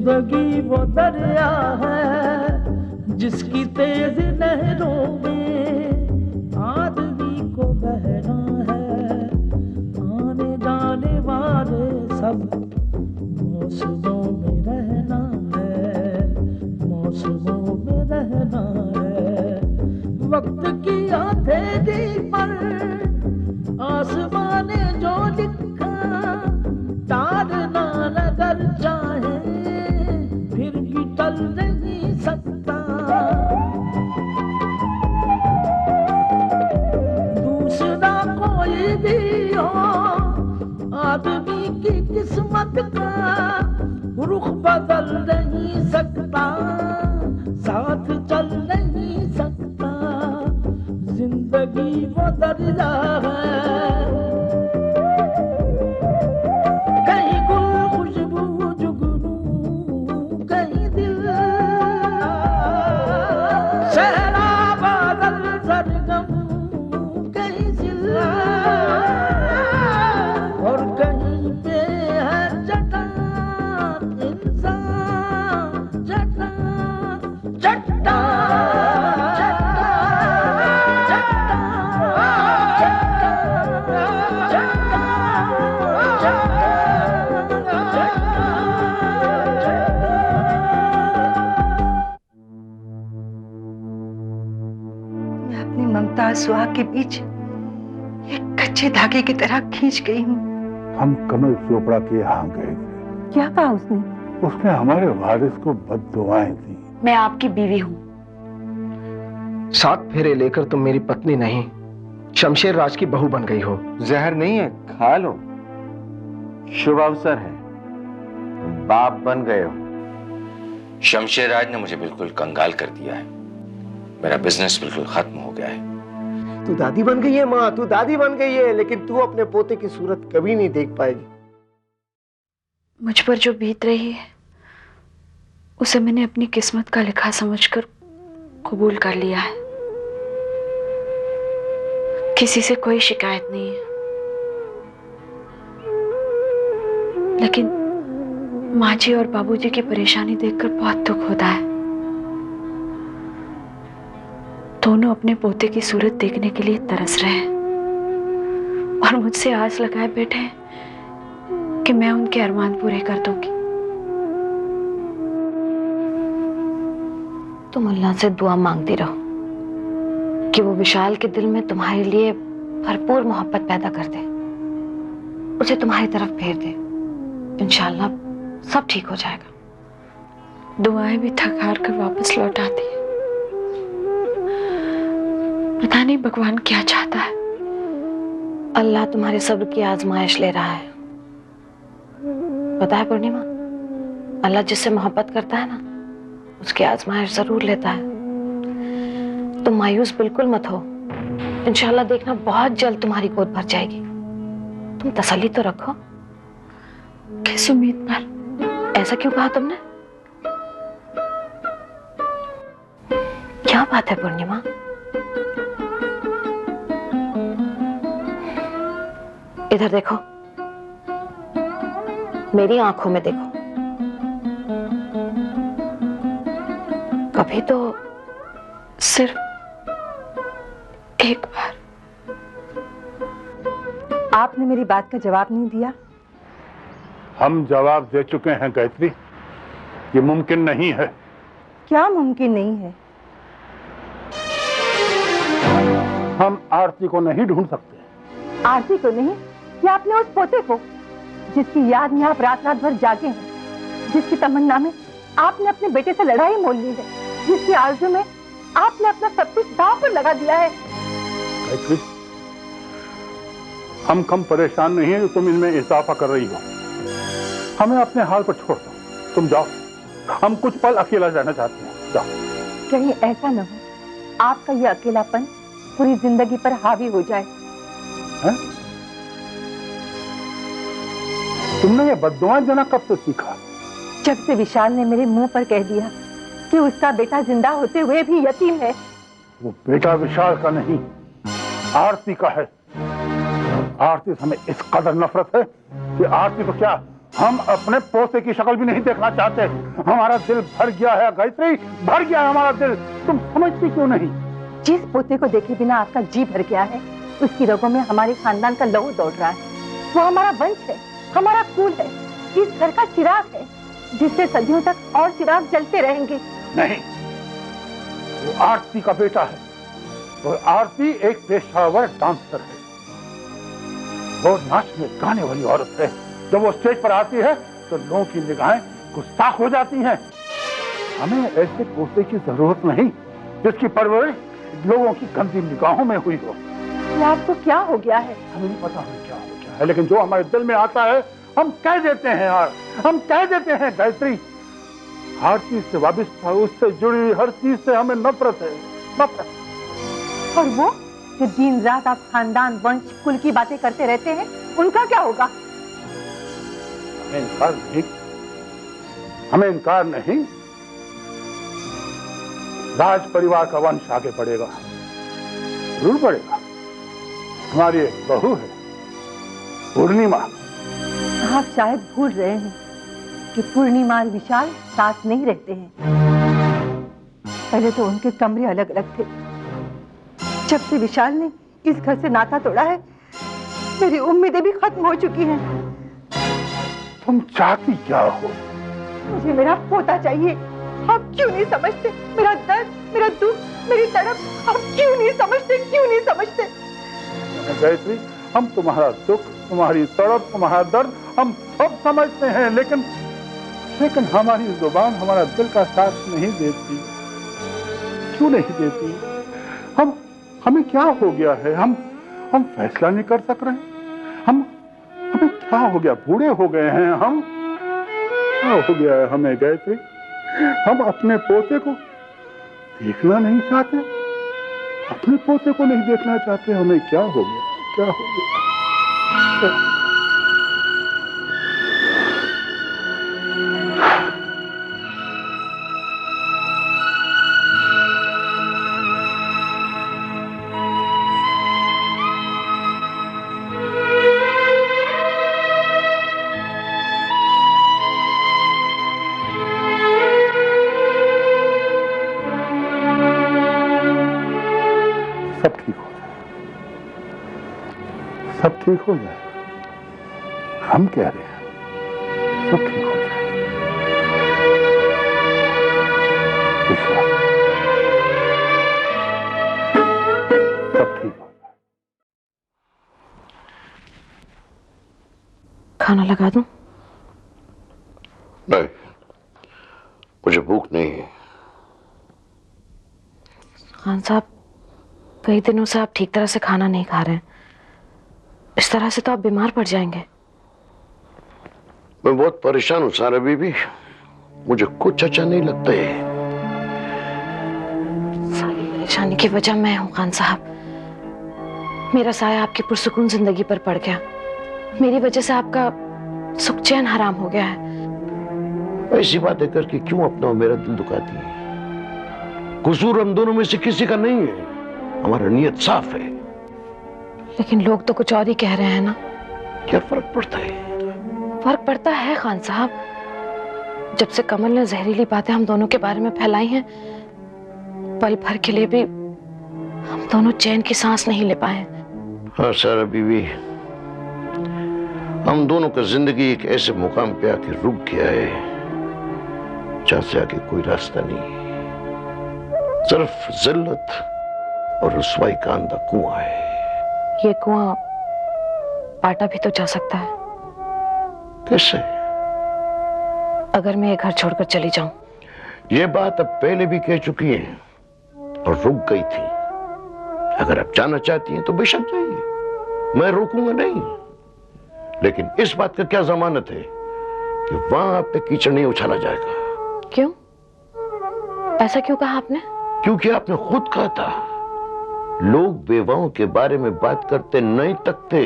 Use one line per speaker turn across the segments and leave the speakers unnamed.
जिंदगी वो दरिया है जिसकी तेज लहरों में आदमी को बहना है। आने जाने वाले सब मौसमों में रहना है, मौसमों में रहना है। वक्त की हथेली पर आसमान ने जो लिखा तारना अगर चाहे फिर भी टल नहीं सकता। दूसरा कोई भी हो आदमी की किस्मत का रुख बदल नहीं सकता, साथ चल नहीं सकता। जिंदगी वो दरिया है, कहीं गुल खुशबू जुगनू, कहीं दिल सहरा बादल सरगम, कहीं जिला और कहीं पे है चट्टान इंसान, चट्टान चट्टान।
सुहा के बीच एक कच्चे धागे की तरह खींच गई हूँ।
हम कमल चोपड़ा के यहाँ गए थे।
क्या कहा उसने?
उसने हमारे वारिस को बद्दुआएं दी।
मैं आपकी बीवी हूँ।
7 फेरे लेकर तुम मेरी पत्नी नहीं शमशेर राज की बहू बन गई हो।
जहर नहीं है, खा लो, शुभ अवसर है, बाप बन गए हो।
शमशेर राज ने मुझे बिल्कुल कंगाल कर दिया है, मेरा बिजनेस बिल्कुल खत्म हो गया है।
तू दादी बन गई है माँ, तू दादी बन गई है, लेकिन तू अपने पोते की सूरत कभी नहीं देख पाएगी।
मुझ पर जो बीत रही है उसे मैंने अपनी किस्मत का लिखा समझकर कबूल कर लिया है। किसी से कोई शिकायत नहीं है, लेकिन माँ जी और बाबूजी की परेशानी देखकर बहुत दुख होता है। दोनों अपने पोते की सूरत देखने के लिए तरस रहे हैं और मुझसे आस लगाए बैठे हैं कि मैं उनके अरमान पूरे कर दूंगी। तुम अल्लाह से दुआ मांगती रहो कि वो विशाल के दिल में तुम्हारे लिए भरपूर मोहब्बत पैदा कर दे, उसे तुम्हारी तरफ फेर दे। इंशाअल्लाह सब ठीक हो जाएगा। दुआएं भी थक हार कर वापस लौट आती है। पता नहीं भगवान क्या चाहता है। अल्लाह तुम्हारे सब्र की आजमाइश ले रहा है। पता है पूर्णिमा, अल्लाह जिससे मोहब्बत करता है ना उसकी आजमाइश जरूर लेता है। तुम मायूस बिल्कुल मत हो, इंशाअल्लाह देखना बहुत जल्द तुम्हारी गोद भर जाएगी। तुम तसल्ली तो रखो। किस उम्मीद पर? ऐसा क्यों कहा तुमने? क्या बात है पूर्णिमा? इधर देखो, मेरी आंखों में देखो। कभी तो सिर्फ एक बार।
आपने मेरी बात का जवाब नहीं दिया।
हम जवाब दे चुके हैं गायत्री, ये मुमकिन नहीं है।
क्या मुमकिन नहीं है?
हम आरती को नहीं ढूंढ सकते।
आरती को नहीं, या आपने उस पोते को जिसकी याद में आप रात रात भर जागे हैं, जिसकी तमन्ना में आपने अपने बेटे से लड़ाई मोल ली है, जिसकी आरज़ू में आपने अपना सब कुछ दांव पर लगा दिया है।
गायत्री, हम कम परेशान नहीं है जो तुम इनमें इजाफा कर रही हो। हमें अपने हाल पर छोड़ दो, तुम जाओ। हम कुछ पल अकेला रहना चाहते हैं, जाओ।
कहीं ऐसा न हो आपका ये अकेलापन पूरी जिंदगी पर हावी हो जाए।
है? तुमने ये बद्दुआएं देना कब से सीखा?
जब से विशाल ने मेरे मुंह पर कह दिया कि उसका बेटा जिंदा होते हुए भी यतीम है।
वो बेटा विशाल का नहीं, आरती का है। आरती से हमें इस कदर नफरत है कि आरती तो क्या, हम अपने पोते की शक्ल भी नहीं देखना चाहते। हमारा दिल भर गया है गायत्री, भर गया है हमारा दिल। तुम समझती क्यों नहीं?
जिस पोते को देखे बिना आपका जी भर गया है, उसकी रगों में हमारे खानदान का लहू दौड़ रहा है। वो हमारा वंश है, हमारा कुल है, इस घर का चिराग है, जिससे सदियों तक और चिराग जलते रहेंगे।
नहीं, वो आरती का बेटा है। और आरती एक पेशेवर डांसर है। वो नाचने गाने वाली औरत है। जब वो स्टेज पर आती है तो लोगों की निगाहें गुस्ताख हो जाती हैं। हमें ऐसे पोते की जरूरत नहीं जिसकी परवरिश लोगों की गंदी निगाहों में हुई हो।
ये आपको क्या हो गया है?
हमें नहीं पता हमें क्या हो गया है, लेकिन जो हमारे दिल में आता है हम कह देते हैं यार, हम कह देते हैं गायत्री। हर चीज से वाबिस्ता, उससे जुड़ी हुई हर चीज से हमें नफरत है, नफरत।
और वो जो दिन रात आप खानदान, वंश, कुल की बातें करते रहते हैं, उनका क्या होगा?
हमें इनकार नहीं, हमें इनकार नहीं। राज परिवार का वंश आगे बढ़ेगा, जरूर बढ़ेगा। हमारी एक बहू है पूर्णिमा।
आप शायद भूल रहे हैं कि पूर्णिमा और विशाल साथ नहीं रहते हैं। पहले तो उनके कमरे अलग अलग थे। जब से विशाल ने इस घर से नाता तोड़ा है, मेरी उम्मीदें भी खत्म हो चुकी हैं।
तुम चाहती क्या हो?
मुझे मेरा पोता चाहिए। आप क्यों नहीं समझते मेरा दर्द, मेरा दुख, मेरी तड़प? आप क्यों नहीं समझते, क्यों नहीं समझते?
गायत्री, हम तुम्हारा दुख, तुम्हारी तड़प, तुम्हारा दर्द हम सब समझते हैं, लेकिन हमारी जुबान, हमारा दिल का साथ नहीं देती। क्यों नहीं देती? हमें क्या हो गया है? हम फैसला नहीं कर सक रहे। हमें क्या हो गया? बूढ़े हो गए हैं हम? क्या हो गया है हमें गायत्री? हम अपने पोते को देखना नहीं चाहते, अपने पोते को नहीं देखना चाहते। हमें क्या हो गया? क्या हो गया? सब ठीक हो जाए, सब ठीक हो जाए। हम कह रहे हैं सब ठीक हो जाए। विश्वास, सब ठीक हो जाए।
खाना लगा दूं?
नहीं, मुझे भूख नहीं है।
खान साहब, कई दिनों से आप ठीक तरह से खाना नहीं खा रहे हैं। इस तरह से तो आप बीमार पड़ जाएंगे।
मैं बहुत परेशान हूं सारा बीबी, मुझे कुछ अच्छा नहीं लगता है।
सारी परेशानी की वजह मैं हूं खान साहब। मेरा साया आपकी पुरसुकून जिंदगी पर पड़ गया। मेरी वजह से आपका सुख चैन हराम हो गया है।
ऐसी बातें करके क्यों अपना मेरा दिल दुखाती है? कसूर हम दोनों में से किसी का नहीं है, हमारा नियत साफ है।
लेकिन लोग तो कुछ और ही कह रहे हैं ना।
क्या फर्क पड़ता है?
फर्क पड़ता है खान साहब। जब से कमल ने जहरीली बातें हम दोनों के बारे में फैलाई हैं, पल भर के लिए भी हम दोनों चैन की सांस नहीं ले पाए।
हाँ सारा बीवी, हम दोनों का जिंदगी एक ऐसे मुकाम पे आके रुक गया है जहां से आगे कोई रास्ता नहीं है। सिर्फ जिल्लत और रुसवाई का अंधा कुआं है।
ये कुआं पाटा भी तो जा सकता है।
कैसे?
अगर मैं ये घर छोड़कर चली जाऊं।
ये बात अब पहले भी कह चुकी है और रुक गई थी। अगर आप जाना चाहती हैं तो बेशक जाइए, मैं रोकूंगा नहीं। लेकिन इस बात का क्या जमानत है कि वहां आप पे कीचड़ नहीं उछाला जाएगा?
क्यों? ऐसा क्यों कहा आपने?
क्योंकि आपने खुद कहा था, लोग बेवाओं के बारे में बात करते नहीं तकते।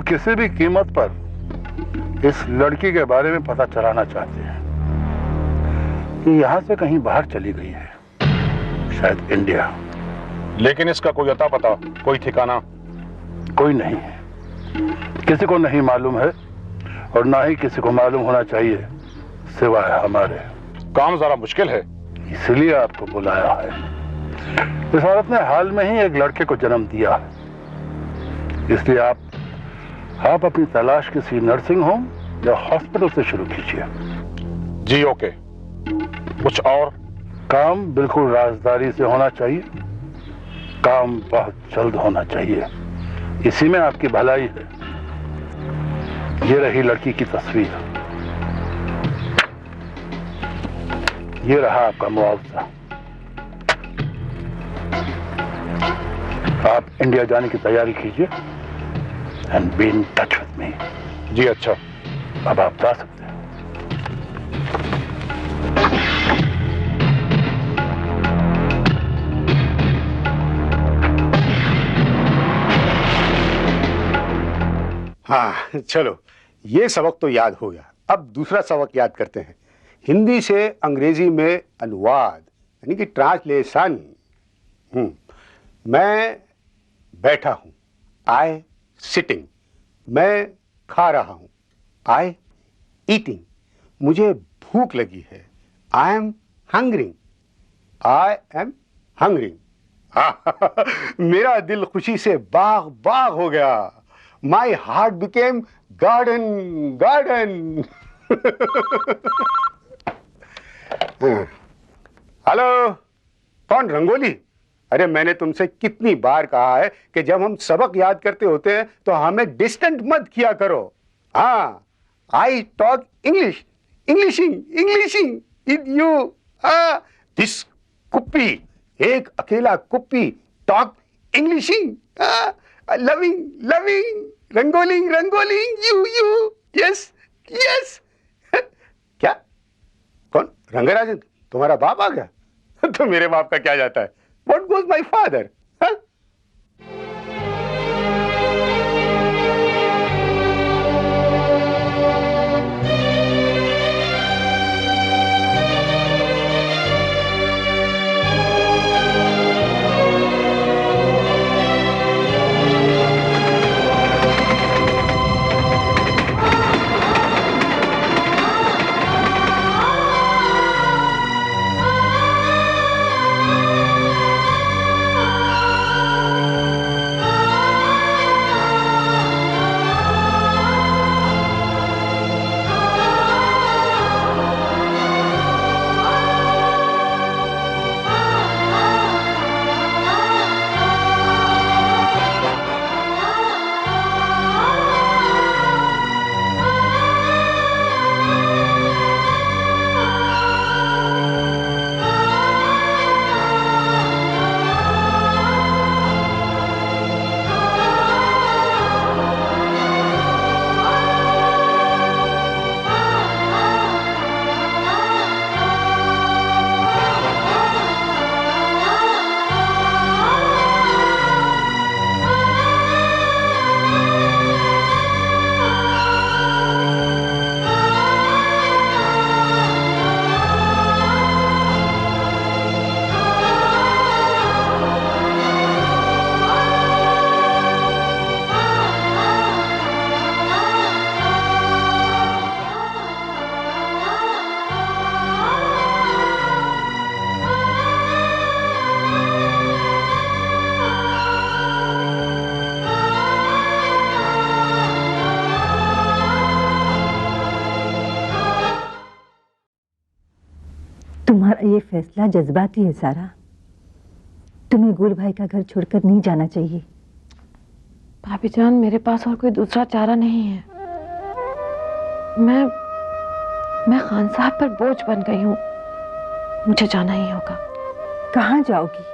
किसी भी कीमत पर इस लड़की के बारे में पता चलाना चाहते हैं कि यहां से कहीं बाहर चली गई है, शायद इंडिया।
लेकिन इसका कोई अता पता, कोई ठिकाना?
कोई नहीं है, किसी को नहीं मालूम है और ना ही किसी को मालूम होना चाहिए सिवाय हमारे।
काम जरा मुश्किल है,
इसलिए आपको बुलाया है। इस औरत ने हाल में ही एक लड़के को जन्म दिया है, इसलिए आप अपनी तलाश किसी नर्सिंग होम या हॉस्पिटल से शुरू कीजिए।
जी ओके। कुछ और?
काम बिल्कुल राजदारी से होना चाहिए, काम बहुत जल्द होना चाहिए, इसी में आपकी भलाई है। ये रही लड़की की तस्वीर, ये रहा आपका मुआवजा। आप इंडिया जाने की तैयारी कीजिए and be in touch with me.
जी अच्छा,
अब आप जा सकते हैं।
हाँ चलो, ये सबक तो याद हो गया। अब दूसरा सबक याद करते हैं। हिंदी से अंग्रेजी में अनुवाद यानी कि ट्रांसलेशन। मैं बैठा हूं, आई सिटिंग। मैं खा रहा हूं, आई ईटिंग। मुझे भूख लगी है, आई एम हंग्रिंग। I am हंग्रिंग। मेरा दिल खुशी से बाग बाग हो गया। My heart became garden garden. Hello, कौन? रंगोली? अरे मैंने तुमसे कितनी बार कहा है कि जब हम सबक याद करते होते हैं तो हमें डिस्टेंट मत किया करो। हाँ, I talk English, englishing with you. This कुप्पी, एक अकेला कुप्पी, टॉक इंग्लिशिंग, लविंग, रंगोलिंग, यू, यस। क्या? कौन? रंगराजन? तुम्हारा बाप आ गया? तो मेरे बाप का क्या जाता है? What goes my father? Huh?
तुम्हारा ये फैसला जज्बाती है सारा। तुम्हें गुल भाई का घर छोड़कर नहीं जाना चाहिए।
भाभी जान, मेरे पास और कोई दूसरा चारा नहीं है। मैं खान साहब पर बोझ बन गई हूँ, मुझे जाना ही होगा।
कहाँ जाओगी?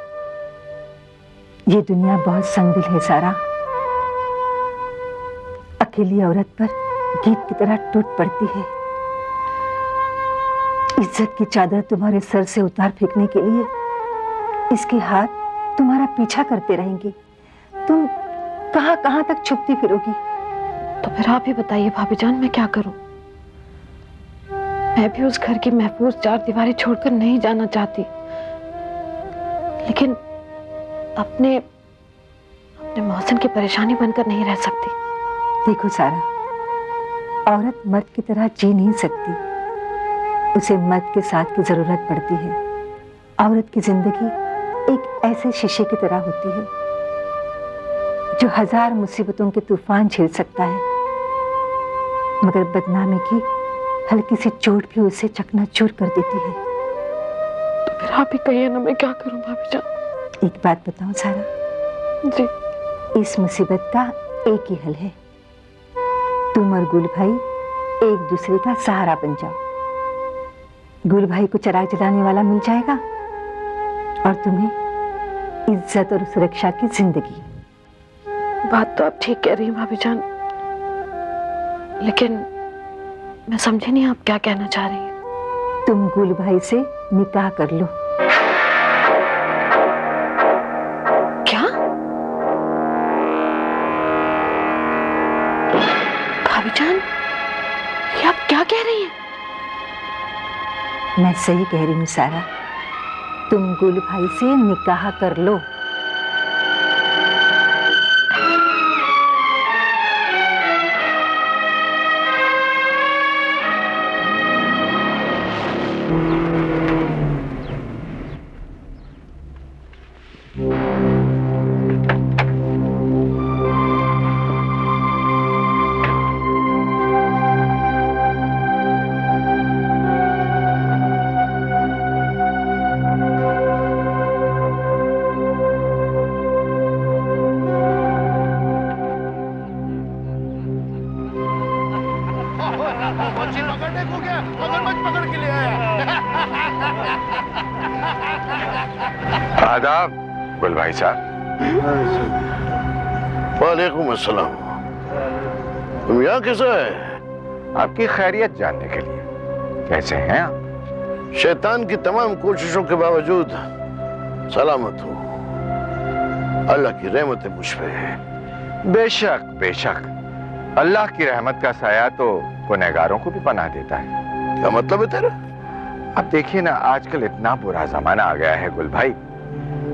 ये दुनिया बहुत संगदिल है सारा। अकेली औरत पर गीत की तरह टूट पड़ती है। इज्जत की चादर तुम्हारे सर से उतार फेंकने के लिए इसके हाथ तुम्हारा पीछा करते रहेंगे। तुम कहां कहां तक छुपती फिरोगी?
तो फिर आप ही बताइए भाभी जान, मैं क्या करूं? मैं भी उस घर की महफूज चार दीवारें छोड़कर नहीं जाना चाहती, लेकिन अपने मोहसिन की परेशानी बनकर नहीं रह सकती।
देखो सारा, औरत मर्द की तरह जी नहीं सकती, उसे मर्द के साथ की जरूरत पड़ती है। औरत की जिंदगी एक ऐसे शीशे की तरह होती है जो 1000 मुसीबतों के तूफान झेल सकता है, मगर बदनामी की हल्की सी चोट भी उसे चकनाचूर कर देती है।
तो फिर आप ही कहिए ना, मैं क्या करूं भाभी जान?
एक बात बताऊं सारा
जी।
इस मुसीबत का एक ही हल है, तुम और गुल भाई एक दूसरे का सहारा बन जाओ। गुल भाई को चिराग जलाने वाला मिल जाएगा और तुम्हें इज्जत और सुरक्षा की जिंदगी।
बात तो आप ठीक कह रही हैं भाभी जान, लेकिन मैं समझी नहीं आप क्या कहना चाह रही हैं।
तुम गुल भाई से निकाह कर लो।
क्या? भाभी जान, ये आप क्या कह रही हैं?
मैं सही कह रही हूँ सारा, तुम गुल भाई से निकाह कर लो।
आदाब गुल भाई साहब। वालेकुम अस्सलाम। तुम यहाँ कैसे है?
आपकी खैरियत जानने के लिए। कैसे हैं आप?
शैतान की तमाम कोशिशों के बावजूद सलामत हूँ। अल्लाह की रहमत मुझ पे है।
बेशक बेशक, अल्लाह की रहमत का साया तो गुनहगारों को भी पनाह देता है।
क्या मतलब है तेरा?
अब देखिए ना, आजकल इतना बुरा जमाना आ गया है गुल भाई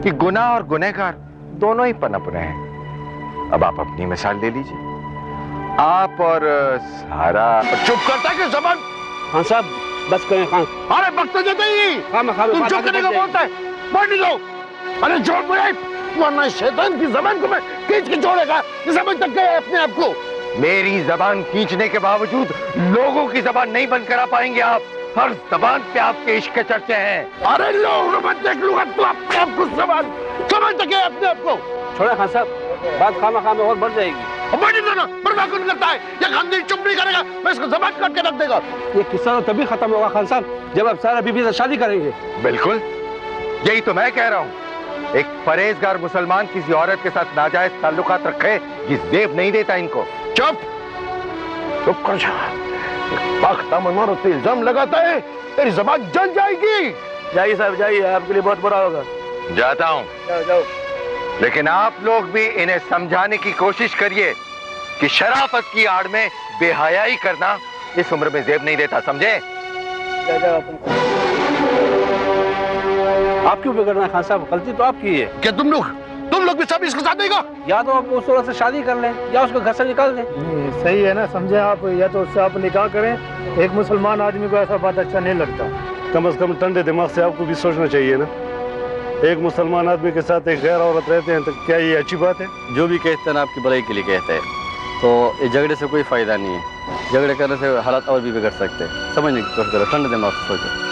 कि गुनाह और गुनहगार दोनों ही पनप रहे हैं। अब आप अपनी मिसाल ले लीजिए, आप और सारा।
चुप करता कि जबान?
खान साहब बस करें खान।
अरे बख्तर देते ही तुम चुप करने को बोलता है, बोल नहीं लो। अरे जोड़ बुलाई, वरना शैतान की जबान को मैं खींच के छोड़ेगा। ये समझ तक गए अपने आप को।
मेरी जबान खींचने के बावजूद लोगों की जबान नहीं बंद करा पाएंगे आप। हर जबान पे आपके इश्क के चर्चे हैं।
अरे लोग मत देख लूंगा, तू अपने आप को समझ तक है अपने आप को।
छोड़े खान साहब, बात खामा में और बढ़ जाएगी।
बर्बाद कौन करता है? ये खानदान चुप नहीं करेगा, मैं इसको जबान काट के रख देगा।
ये किस्सा तो तभी खत्म होगा खान साहब जब आप सारा बीबी से शादी करेंगे।
बिल्कुल, यही तो मैं कह रहा हूँ। एक परहेजगार मुसलमान किसी औरत के साथ नाजायज ताल्लुकात रखे, ये जेब नहीं देता इनको।
चुप चुप कर जा। पाख्ता मनोरथ पे इल्जाम लगाता है, तेरी जबान जल जाएगी।
जाइए साहब जाइए, आपके लिए बहुत बुरा होगा।
जाता हूँ।
जाओ।
लेकिन आप लोग भी इन्हें समझाने की कोशिश करिए कि शराफत की आड़ में बेहयाई करना इस उम्र में जेब नहीं देता, समझे?
आप क्यों बिगड़ना है खान साहब? गलती तो आपकी है।
क्या तुम लोग भी सब इसके साथ देगा?
या तो आप उस औरत से शादी कर लें या उसको घर से निकाल दें।
सही है ना, समझे आप? या तो उससे आप निकाह करें। एक मुसलमान आदमी को ऐसा बात अच्छा नहीं लगता। कम से कम ठंडे दिमाग से आपको भी सोचना चाहिए ना। एक मुसलमान आदमी के साथ एक गैर औरत रहते हैं तो क्या ये अच्छी बात है?
जो भी कहते हैं ना आपकी भलाई के लिए कहते हैं, तो ये झगड़े से कोई फायदा नहीं है। झगड़े करने से हालात और भी बिगड़ सकते हैं। समझने की कोशिश करो, ठंडे दिमाग से सोचो।